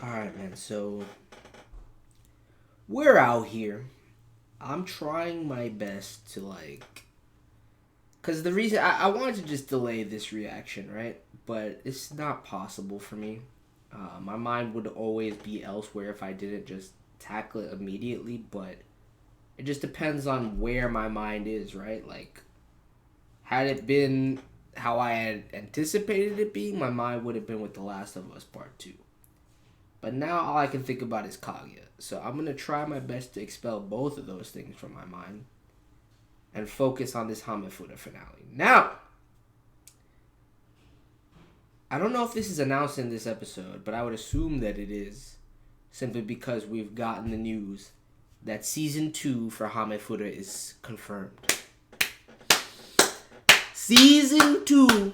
Alright, man, so we're out here. I'm trying my best to, because the reason I wanted to just delay this reaction, right? But it's not possible for me. My mind would always be elsewhere if I didn't just tackle it immediately, but it just depends on where my mind is, right? Like, had it been how I had anticipated it being, my mind would have been with The Last of Us Part 2. But now all I can think about is Kaguya. So I'm going to try my best to expel both of those things from my mind and focus on this Hamefura finale. Now, I don't know if this is announced in this episode, but I would assume that it is, simply because we've gotten the news that Season 2 for Hamefura is confirmed. Season 2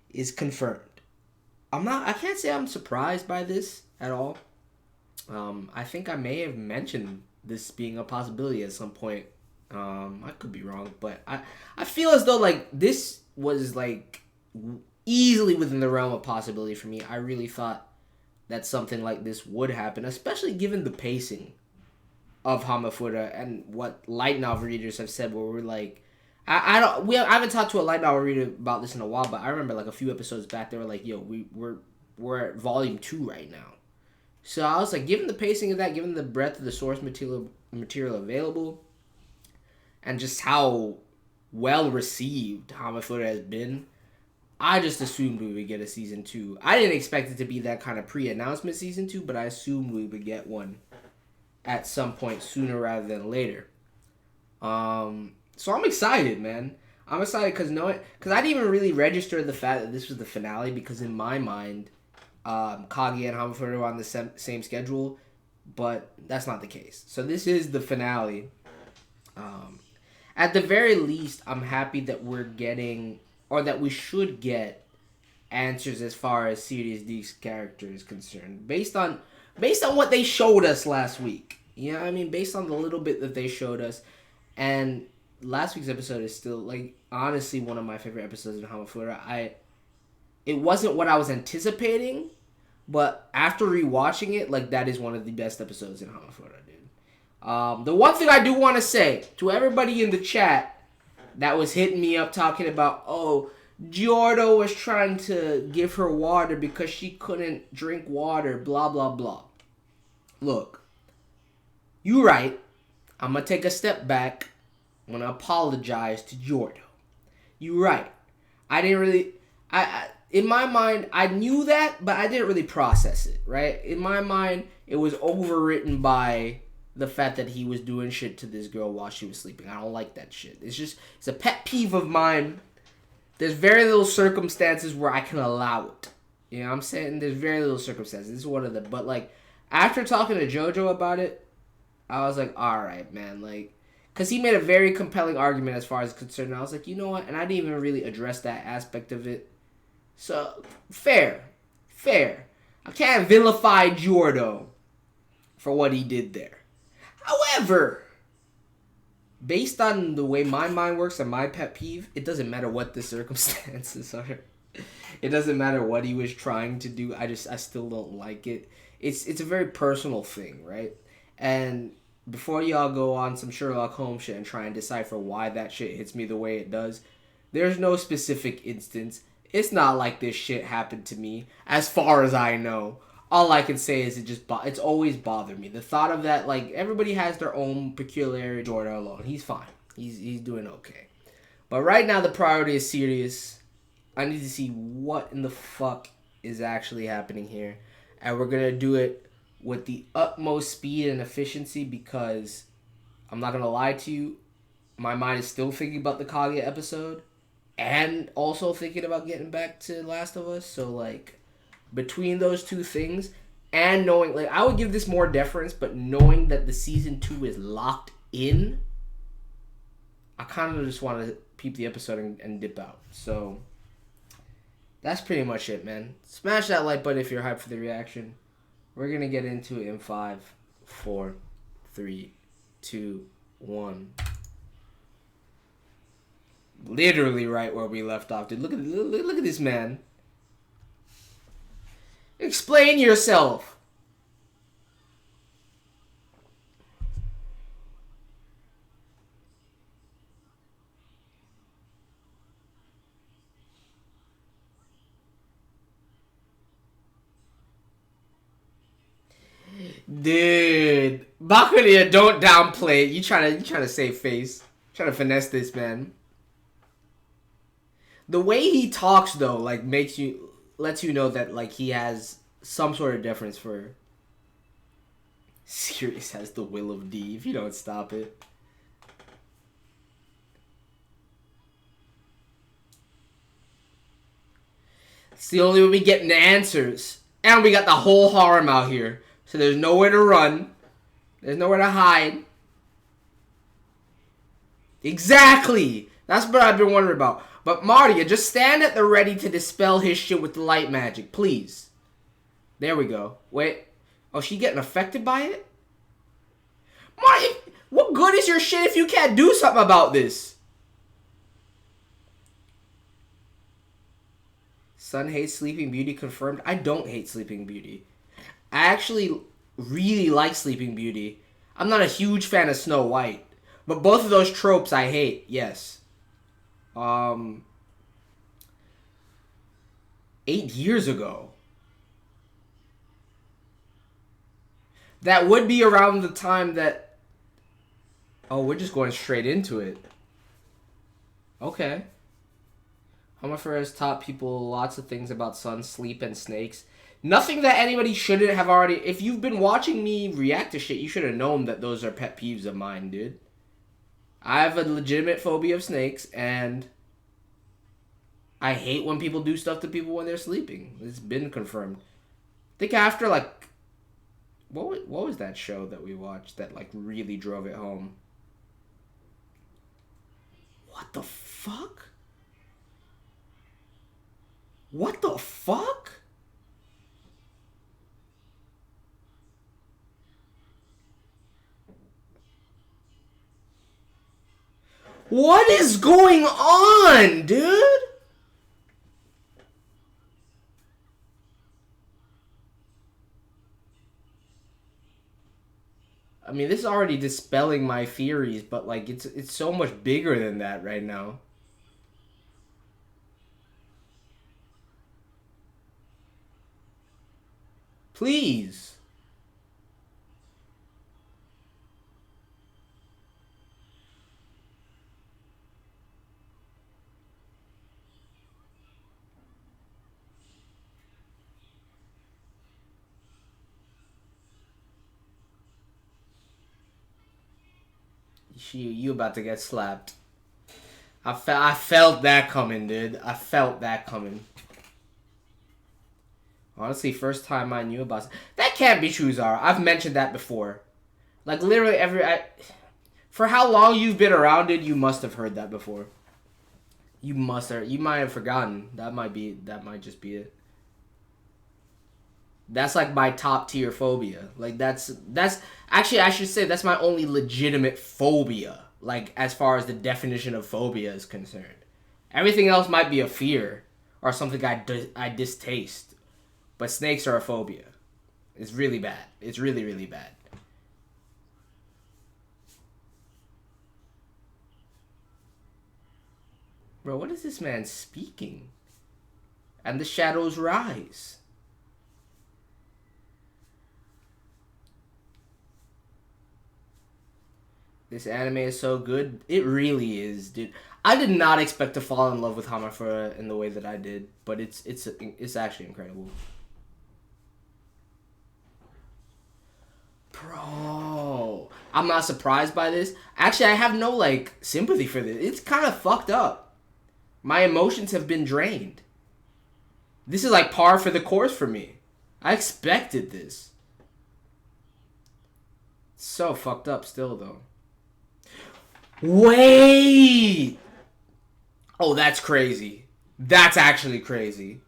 is confirmed. I can't say I'm surprised by this at all. I think I may have mentioned this being a possibility at some point. I could be wrong, but I feel as though, this was, easily within the realm of possibility for me. I really thought that something like this would happen, especially given the pacing of Hamefura and what light novel readers have said, where we're like, I haven't talked to a light novel reader about this in a while, but I remember a few episodes back they were like, yo, we're at volume 2 right now. So I was like, given the pacing of that, given the breadth of the source material available, and just how well received Hamefura has been, I just assumed we would get a season 2. I didn't expect it to be that kind of pre-announcement season 2, but I assumed we would get one at some point sooner rather than later. So I'm excited, man. I'm excited because I didn't even really register the fact that this was the finale, because in my mind, Kaguya and Hamefura were on the same schedule, but that's not the case. So this is the finale. At the very least, I'm happy that we're getting, or that we should get, answers as far as Series D's character is concerned, based on what they showed us last week. You know what I mean? Based on the little bit that they showed us. And last week's episode is still, honestly, one of my favorite episodes in Hamefura. It wasn't what I was anticipating, but after rewatching it, that is one of the best episodes in Hamefura, dude. The one thing I do want to say to everybody in the chat that was hitting me up talking about, Giordo was trying to give her water because she couldn't drink water, blah, blah, blah. Look, you right. I'm going to take a step back. I'm going to apologize to Giordo. You right. I didn't really... in my mind, I knew that, but I didn't really process it, right? In my mind, it was overwritten by the fact that he was doing shit to this girl while she was sleeping. I don't like that shit. It's a pet peeve of mine. There's very little circumstances where I can allow it. You know what I'm saying? There's very little circumstances. This is one of them. But, after talking to JoJo about it, I was like, alright, man. Because he made a very compelling argument as far as concerned. And I was like, you know what? And I didn't even really address that aspect of it. So, fair. I can't vilify Giordo for what he did there. However, based on the way my mind works and my pet peeve, it doesn't matter what the circumstances are. It doesn't matter what he was trying to do. I still don't like it. It's a very personal thing, right? And before y'all go on some Sherlock Holmes shit and try and decipher why that shit hits me the way it does, there's no specific instance. It's not like this shit happened to me, as far as I know. All I can say is it's always bothered me. The thought of that, everybody has their own peculiarity. Jordan alone, he's fine. He's doing okay. But right now, the priority is serious. I need to see what in the fuck is actually happening here. And we're going to do it with the utmost speed and efficiency, because I'm not going to lie to you, my mind is still thinking about the Kaguya episode and also thinking about getting back to Last of Us. So, between those two things and knowing, I would give this more deference, but knowing that the season 2 is locked in, I kind of just want to peep the episode and dip out. So, that's pretty much it, man. Smash that like button if you're hyped for the reaction. We're going to get into it in 5, 4, 3, 2, 1. Literally right where we left off, dude. Look at this man. Explain yourself. Dude, Bakunia, don't downplay it. You trying to save face. Trying to finesse this, man. The way he talks though, like lets you know that like he has some sort of deference for. Sirius has the will of D if you don't stop it. It's the only way we get the answers. And we got the whole harem out here. So there's nowhere to run. There's nowhere to hide. Exactly! That's what I've been wondering about. But Maria, just stand at the ready to dispel his shit with the light magic, please. There we go. Wait. Oh, she getting affected by it? Maria, what good is your shit if you can't do something about this? Sun hates Sleeping Beauty confirmed. I don't hate Sleeping Beauty. I actually really like Sleeping Beauty. I'm not a huge fan of Snow White. But both of those tropes I hate, yes. 8 years ago. That would be around the time that... Oh, we're just going straight into it. Okay. Hamefura has taught people lots of things about sun, sleep, and snakes. Nothing that anybody shouldn't have already... If you've been watching me react to shit, you should have known that those are pet peeves of mine, dude. I have a legitimate phobia of snakes, and I hate when people do stuff to people when they're sleeping. It's been confirmed. I think after, like... What was that show that we watched that, like, really drove it home? What the fuck? What the fuck? What is going on, dude? I mean, this is already dispelling my theories, but like it's so much bigger than that right now. Please. You about to get slapped. I felt that coming, dude. I felt that coming. Honestly, first time I knew about... That can't be true, Zara. I've mentioned that before. Like, literally for how long you've been around it, you must have heard that before. You must have... You might have forgotten. That might just be it. That's like my top tier phobia. Like that's actually I should say that's my only legitimate phobia. Like as far as the definition of phobia is concerned, everything else might be a fear or something I distaste. But snakes are a phobia. It's really bad. It's really really bad. Bro, what is this man speaking? And the shadows rise. This anime is so good. It really is, dude. I did not expect to fall in love with Hamefura in the way that I did, but it's actually incredible. Bro, I'm not surprised by this. Actually, I have no like sympathy for this. It's kind of fucked up. My emotions have been drained. This is like par for the course for me. I expected this. It's so fucked up still though. Wait! Oh, that's crazy. That's actually crazy.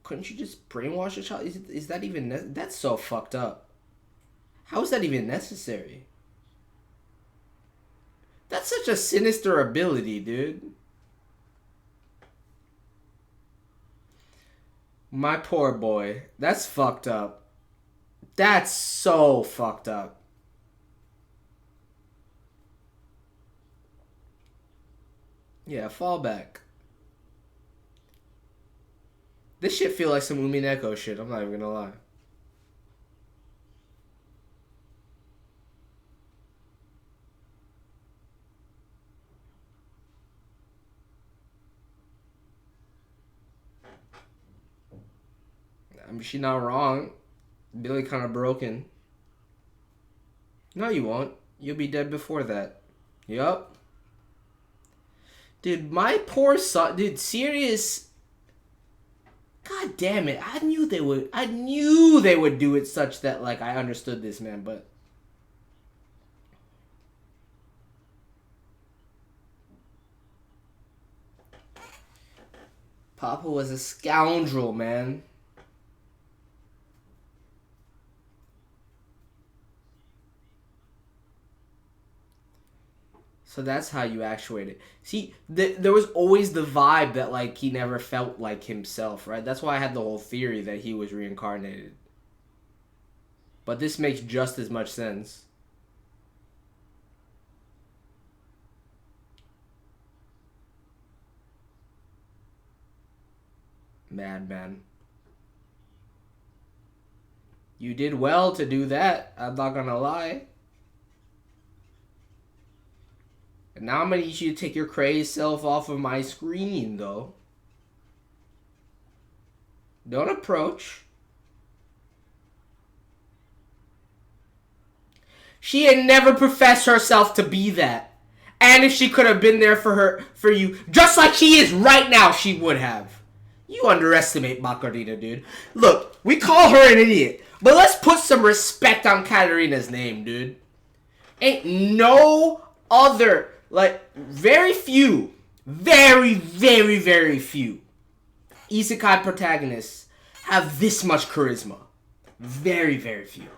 Couldn't you just brainwash a child? Is that even... That's so fucked up. How is that even necessary? That's such a sinister ability, dude. My poor boy. That's fucked up. That's so fucked up. Yeah, fall back. This shit feel like some Umineko shit, I'm not even gonna lie. I mean, she's not wrong. Billy kind of broken. No, you won't. You'll be dead before that. Yup. Dude, my poor son. Dude, serious. God damn it. I knew they would do it such that, like, I understood this, man, but. Papa was a scoundrel, man. So that's how you actuate it. See, there was always the vibe that, like, he never felt like himself, right? That's why I had the whole theory that he was reincarnated. But this makes just as much sense. Madman. You did well to do that. I'm not gonna lie. And now I'm gonna need you to take your crazed self off of my screen, though. Don't approach. She had never professed herself to be that. And if she could have been there for you, just like she is right now, she would have. You underestimate Macarena, dude. Look, we call her an idiot, but let's put some respect on Katarina's name, dude. Ain't no other, like, very few, very, very, very few isekai protagonists have this much charisma. Very, very few.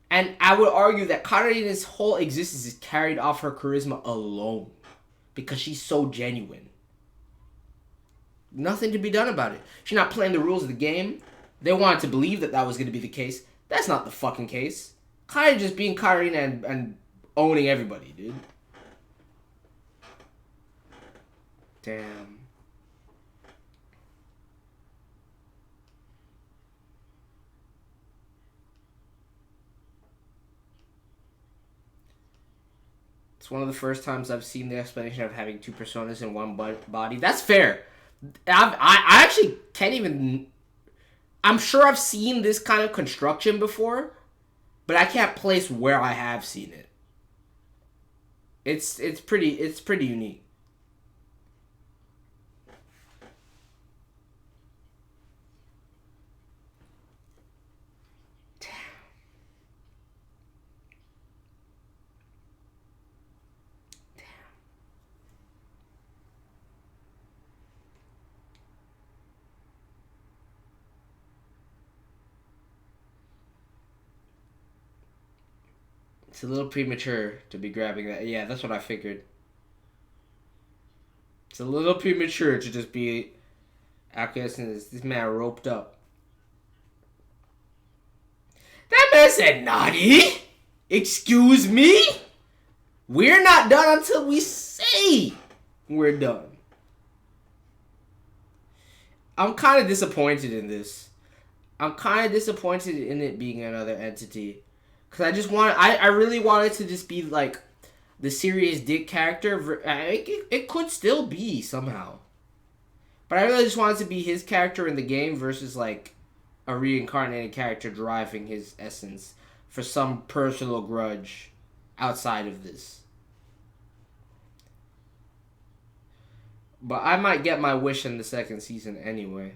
And I would argue that Katarina's whole existence is carried off her charisma alone. Because she's so genuine. Nothing to be done about it. She's not playing the rules of the game. They wanted to believe that that was going to be the case. That's not the fucking case. Kind of just being Katarina and owning everybody, dude. Damn. It's one of the first times I've seen the explanation of having two personas in one body. That's fair. I actually can't even... I'm sure I've seen this kind of construction before, but I can't place where I have seen it. It's pretty unique. It's a little premature to be grabbing that. Yeah, that's what I figured. It's a little premature to just be acquiescing this man roped up. That man said, "Naughty? Excuse me? We're not done until we say we're done." I'm kind of disappointed in this. I'm kind of disappointed in it being another entity. Because I really want it to just be, like, the serious dick character. It could still be, somehow. But I really just want it to be his character in the game versus, like, a reincarnated character driving his essence for some personal grudge outside of this. But I might get my wish in the second season anyway.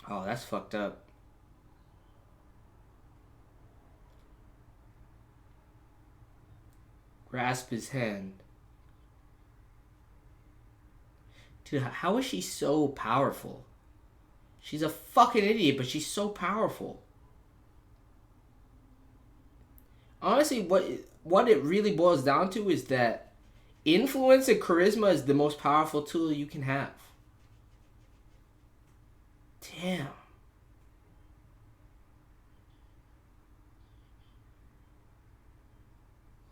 Oh, that's fucked up. Grasp his hand. Dude, how is she so powerful? She's a fucking idiot, but she's so powerful. Honestly, what it really boils down to is that influence and charisma is the most powerful tool you can have. Damn.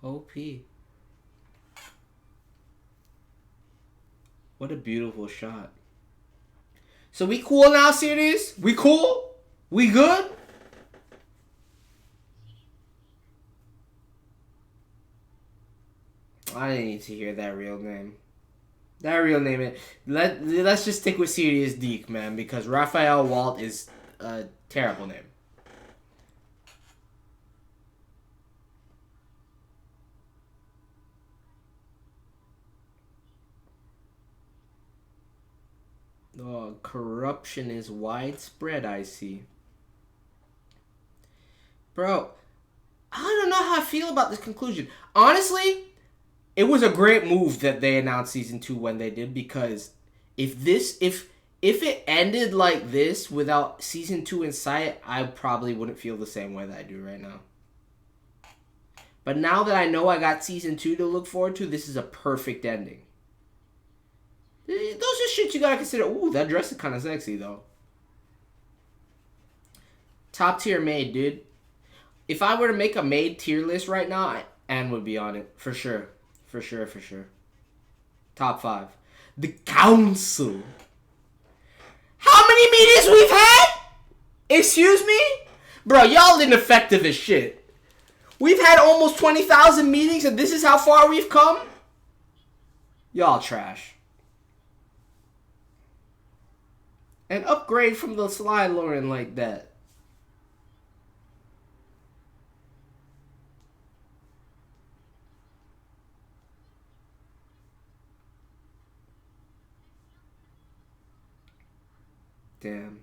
OP. What a beautiful shot. So we cool now, series? We cool? We good? I didn't need to hear that real name. That real name. Let's just stick with Serious Deke, man, because Raphael Walt is a terrible name. Oh, corruption is widespread, I see. Bro, I don't know how I feel about this conclusion. Honestly, it was a great move that they announced season 2 when they did, because if it ended like this without season 2 in sight, I probably wouldn't feel the same way that I do right now. But now that I know I got season 2 to look forward to, this is a perfect ending. Those are shit you gotta consider. Ooh, that dress is kind of sexy, though. Top tier maid, dude. If I were to make a maid tier list right now, Anne would be on it. For sure. For sure, for sure. Top 5. The Council. How many meetings we've had? Excuse me? Bro, y'all ineffective as shit. We've had almost 20,000 meetings and this is how far we've come? Y'all trash. An upgrade from the Sly Lauren like that. Damn.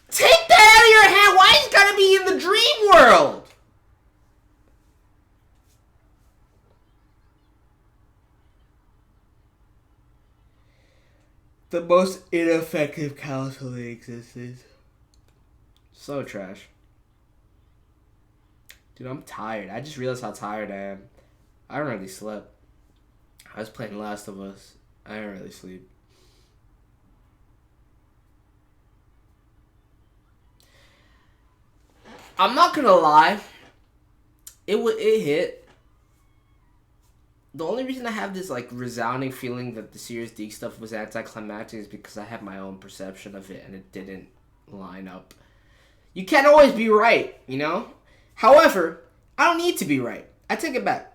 Take that out of your hand! Why is it gotta be in the dream world? The most ineffective council that existed. So trash. Dude, I'm tired. I just realized how tired I am. I don't really slept. I was playing Last of Us. I didn't really sleep. I'm not gonna lie. It hit. The only reason I have this like resounding feeling that the Serious Deke stuff was anticlimactic is because I have my own perception of it and it didn't line up. You can't always be right, you know? However, I don't need to be right. I take it back.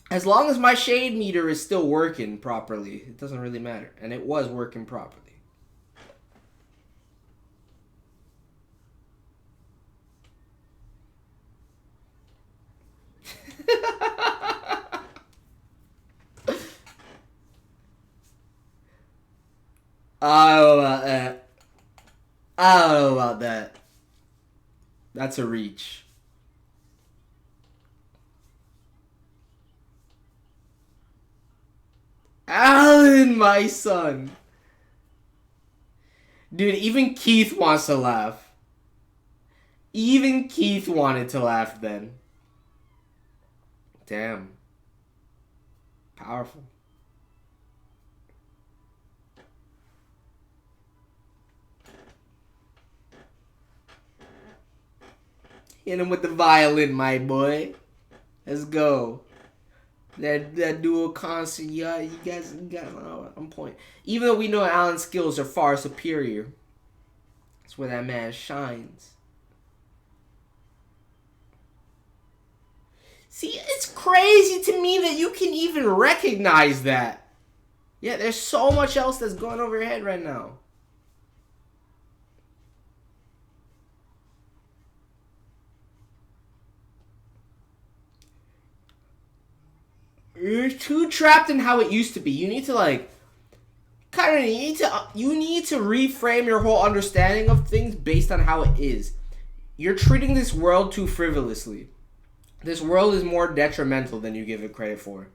As long as my shade meter is still working properly, it doesn't really matter. And it was working properly. I don't know about that. I don't know about that. That's a reach. Alan, my son. Dude, even Keith wants to laugh. Even Keith wanted to laugh then. Damn. Powerful. Hit him with the violin, my boy. Let's go. That dual concert, yeah, you guys got on point. Even though we know Alan's skills are far superior, that's where that man shines. See, it's crazy to me that you can even recognize that. Yeah, there's so much else that's going over your head right now. You're too trapped in how it used to be. You need to like, Katarina, you need to reframe your whole understanding of things based on how it is. You're treating this world too frivolously. This world is more detrimental than you give it credit for.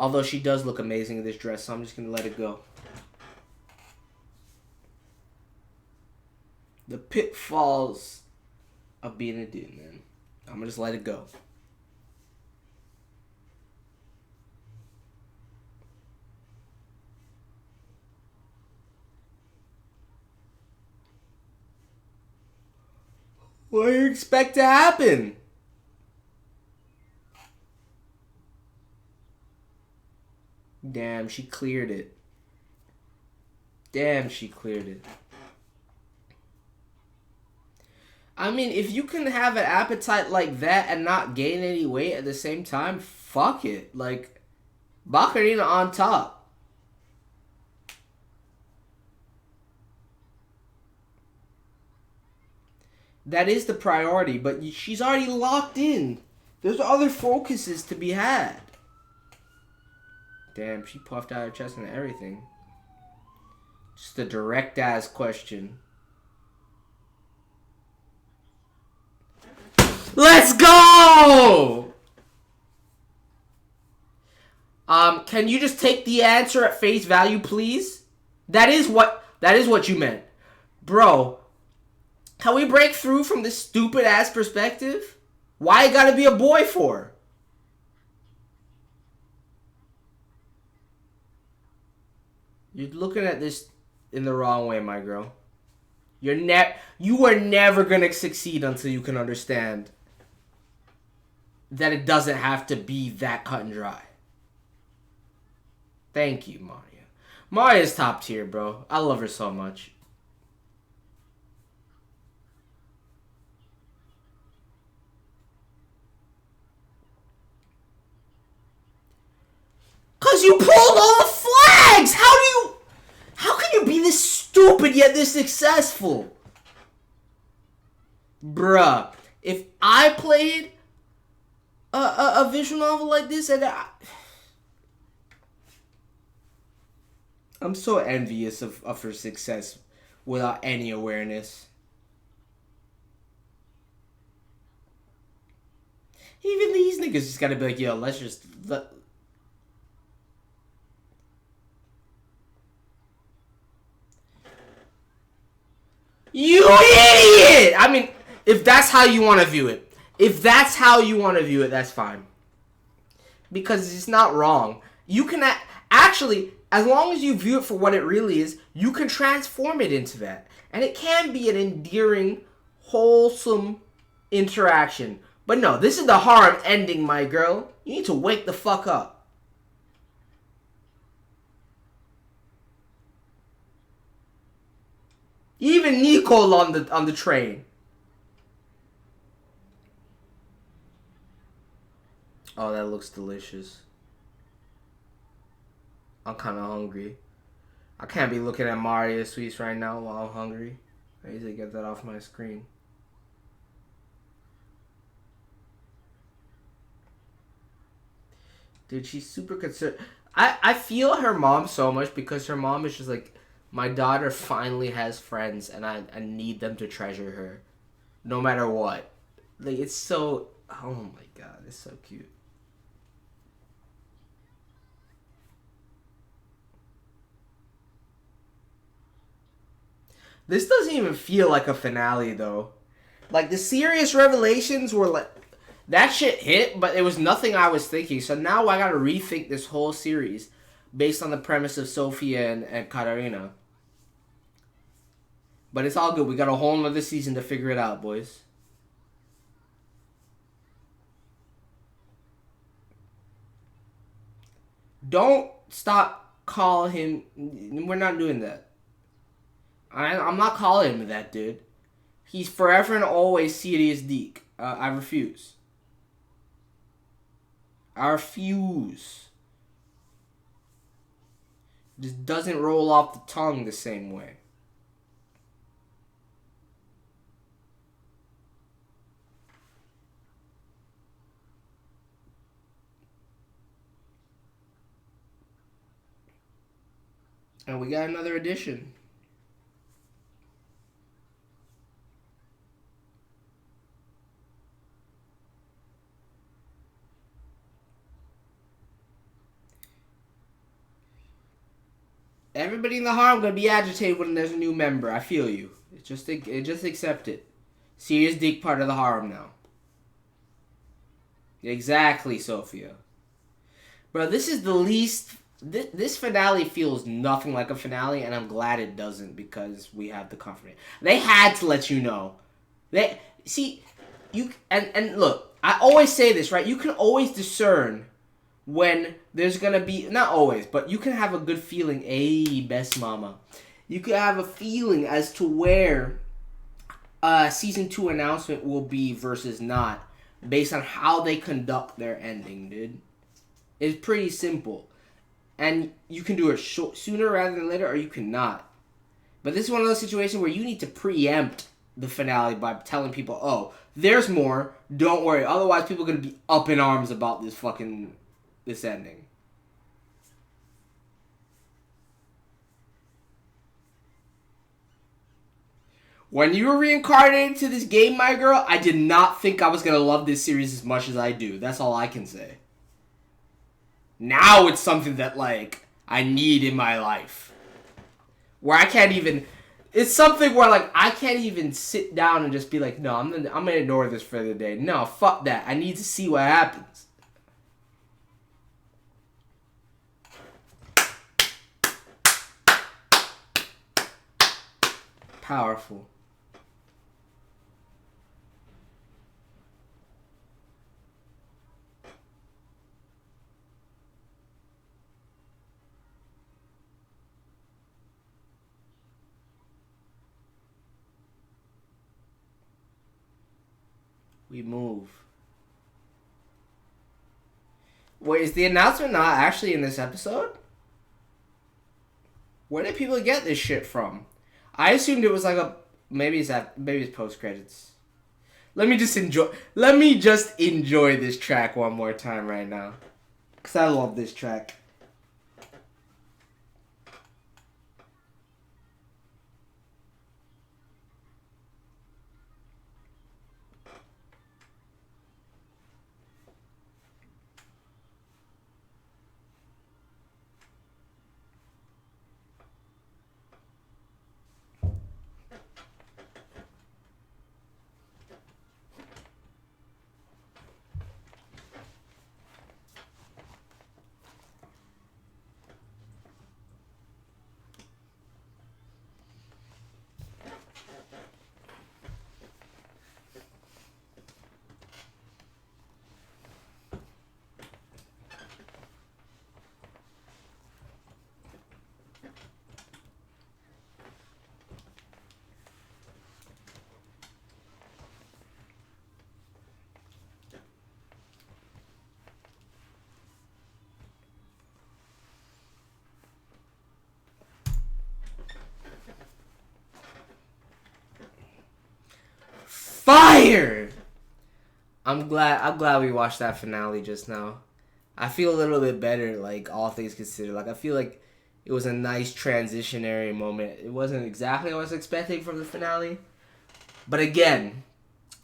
Although she does look amazing in this dress, so I'm just gonna let it go. The pitfalls of being a dude, man. I'm gonna just let it go. What do you expect to happen? Damn, she cleared it. Damn, she cleared it. I mean, if you can have an appetite like that and not gain any weight at the same time, fuck it. Like, Bakarina on top. That is the priority, but she's already locked in. There's other focuses to be had. Damn, she puffed out her chest and everything. Just a direct ass question. Let's go! Can you just take the answer at face value, please? That is what you meant. Bro, can we break through from this stupid ass perspective? Why it gotta be a boy for? You're looking at this in the wrong way, my girl. You are never gonna succeed until you can understand that it doesn't have to be that cut and dry. Thank you, Maria. Maria's top tier, bro. I love her so much. Cause you pulled all the flags! How can you be this stupid yet this successful? Bruh, if I played a visual novel like this and I'm so envious of her success without any awareness. Even these niggas just gotta be like, yo, let's just You idiot! I mean, if that's how you want to view it. If that's how you want to view it, that's fine. Because it's not wrong. You can actually, as long as you view it for what it really is, you can transform it into that. And it can be an endearing, wholesome interaction. But no, this is the harm ending, my girl. You need to wake the fuck up. Even Nicole on the train. Oh, that looks delicious. I'm kind of hungry. I can't be looking at Mario sweets right now while I'm hungry. I need to get that off my screen. Dude, she's super concerned. I feel her mom so much because her mom is just like, my daughter finally has friends and I need them to treasure her. No matter what. Like, it's so... Oh my god, it's so cute. This doesn't even feel like a finale, though. Like, the serious revelations were like... That shit hit, but it was nothing I was thinking. So now I gotta rethink this whole series based on the premise of Sophia and Katarina. But it's all good. We got a whole nother season to figure it out, boys. Don't stop calling him... We're not doing that. I'm not calling him that, dude. He's forever and always Sirius Deke. I refuse. I refuse. Just doesn't roll off the tongue the same way. And we got another edition. Everybody in the harem gonna be agitated when there's a new member. I feel you. Just accept it. Serious dick part of the harem now. Exactly, Sophia. Bro, this is the least... This finale feels nothing like a finale, and I'm glad it doesn't because we have the confirmation. They had to let you know. And look, I always say this, right? You can always discern when there's gonna be... Not always, but you can have a good feeling. Hey, best mama. You can have a feeling as to where season 2 announcement will be versus not, based on how they conduct their ending, dude. It's pretty simple. And you can do it sooner rather than later, or you cannot. But this is one of those situations where you need to preempt the finale by telling people, oh, there's more, don't worry. Otherwise, people are going to be up in arms about this ending. When you were reincarnated to this game, my girl, I did not think I was going to love this series as much as I do. That's all I can say. Now it's something that, like, I need in my life. Where I can't even... It's something where, like, I can't even sit down and just be like, no, I'm gonna ignore this for the day. No, fuck that. I need to see what happens. Powerful. We move. Wait, is the announcement not actually in this episode? Where did people get this shit from? I assumed it was like a... Maybe it's post-credits. Let me just enjoy this track one more time right now. Because I love this track. Fire! I'm glad we watched that finale just now. I feel a little bit better, like, all things considered. Like, I feel like it was a nice transitionary moment. It wasn't exactly what I was expecting from the finale. But again,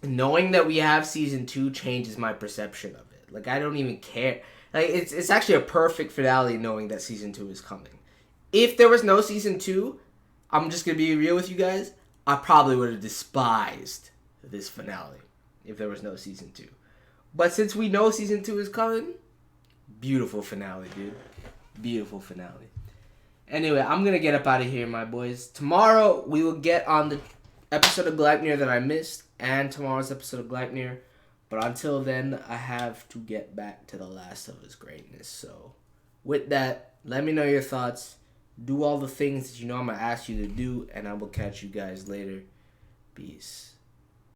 knowing that we have season 2 changes my perception of it. Like, I don't even care. Like, it's actually a perfect finale knowing that season 2 is coming. If there was no season 2, I'm just going to be real with you guys, I probably would have despised this finale if there was no season 2. But since we know season 2 is coming, beautiful finale, dude. Beautiful finale. Anyway, I'm going to get up out of here, my boys. Tomorrow, we will get on the episode of Gleipnir that I missed and tomorrow's episode of Gleipnir. But until then, I have to get back to The Last of Us greatness. So, with that, let me know your thoughts. Do all the things that you know I'm going to ask you to do, and I will catch you guys later. Peace.